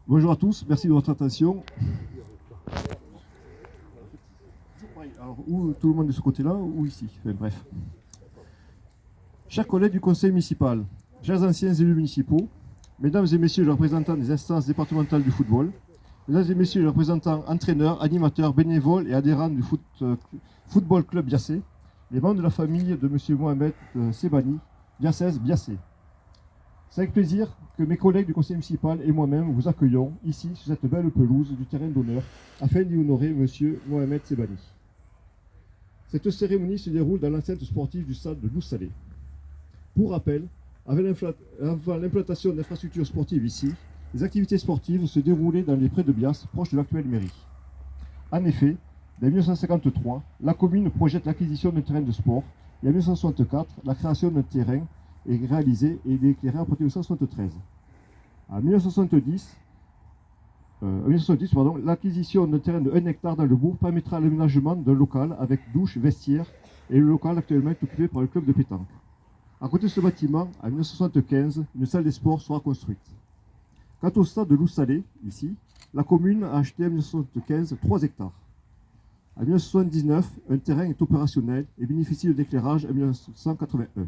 Bonjour à tous, merci de votre attention. Alors, ou tout le monde de ce côté-là, ou ici. Enfin, bref. Chers collègues du conseil municipal, chers anciens élus municipaux, mesdames et messieurs les représentants des instances départementales du football, mesdames et messieurs les représentants entraîneurs, animateurs, bénévoles et adhérents du Football Club Biassé, les membres de la famille de M. Mohamed Sebani, Biassès Biassé. C'est avec plaisir que mes collègues du conseil municipal et moi-même vous accueillons ici sur cette belle pelouse du terrain d'honneur afin d'y honorer M. Mohamed Sebani. Cette cérémonie se déroule dans l'enceinte sportive du stade de Lous-Salé. Pour rappel, avant l'implantation d'infrastructures sportives ici, les activités sportives se déroulaient dans les prés de Bias, proche de l'actuelle mairie. En effet, dès 1953, la commune projette l'acquisition d'un terrain de sport et en 1964, la création d'un terrain est réalisée et il est éclairé à partir de 1973. En 1970, l'acquisition d'un terrain de 1 hectare dans le bourg permettra l'aménagement d'un local avec douche, vestiaire et le local actuellement est occupé par le club de pétanque. À côté de ce bâtiment, en 1975, une salle des sports sera construite. Quant au stade de Lous-Salé, ici, la commune a acheté en 1975 3 hectares. En 1979, un terrain est opérationnel et bénéficie d'un éclairage en 1981.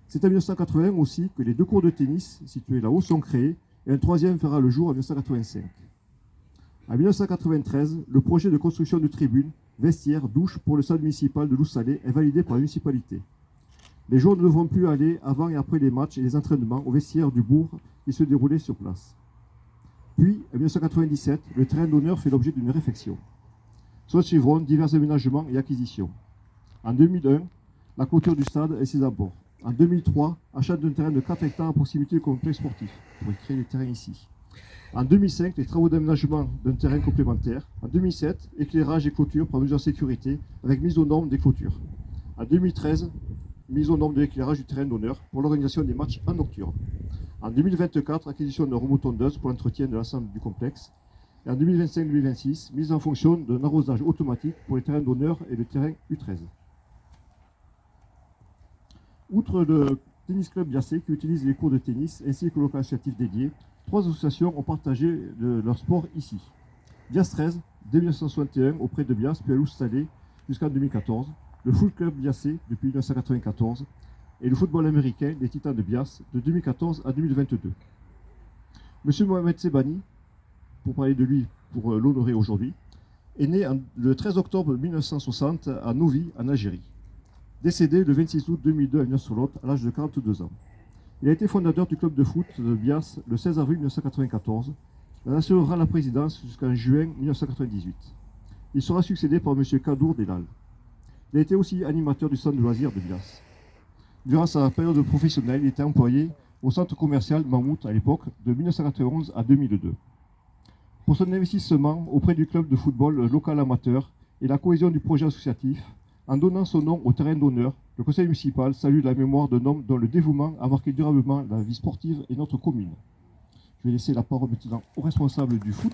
C'est en 1980 aussi que les 2 cours de tennis situés là-haut sont créés et un 3e verra le jour en 1985. En 1993, le projet de construction de tribunes, vestiaires, douches pour le stade municipal de Lous-Salé est validé par la municipalité. Les joueurs ne devront plus aller avant et après les matchs et les entraînements au vestiaire du bourg qui se déroulaient sur place. Puis, en 1997, le terrain d'honneur fait l'objet d'une réfection. S'en suivront divers aménagements et acquisitions. En 2001, la clôture du stade et ses abords. En 2003, achat d'un terrain de 4 hectares à proximité du complexe sportif, pour y créer les terrains ici. En 2005, les travaux d'aménagement d'un terrain complémentaire. En 2007, éclairage et clôture pour mesure de sécurité, avec mise aux normes des clôtures. En 2013, mise aux normes de l'éclairage du terrain d'honneur pour l'organisation des matchs en nocturne. En 2024, acquisition de remotondeuse pour l'entretien de l'ensemble du complexe. Et en 2025-2026, mise en fonction d'un arrosage automatique pour les terrains d'honneur et le terrain U13. Outre le tennis club Biassé qui utilise les cours de tennis ainsi que le local associatif dédié, 3 associations ont partagé leur sport ici. Bias 13, dès 1961 auprès de Bias, puis à Lous-Salé jusqu'en 2014, le Foot Club Biassé depuis 1994 et le football américain des Titans de Bias de 2014 à 2022. Monsieur Mohamed Sebani, pour parler de lui, pour l'honorer aujourd'hui, est né le 13 octobre 1960 à Novi, en Algérie. Décédé le 26 août 2002 à Niort-sur-Lot à l'âge de 42 ans. Il a été fondateur du club de foot de Bias le 16 avril 1994. Il en assurera la présidence jusqu'en juin 1998. Il sera succédé par M. Kadour Delal. Il a été aussi animateur du centre de loisirs de Bias. Durant sa période professionnelle, il était employé au centre commercial Mammouth à l'époque, de 1991 à 2002. Pour son investissement auprès du club de football local amateur et la cohésion du projet associatif, en donnant son nom au terrain d'honneur, le conseil municipal salue la mémoire d'un homme dont le dévouement a marqué durablement la vie sportive et notre commune. Je vais laisser la parole maintenant aux responsables du foot.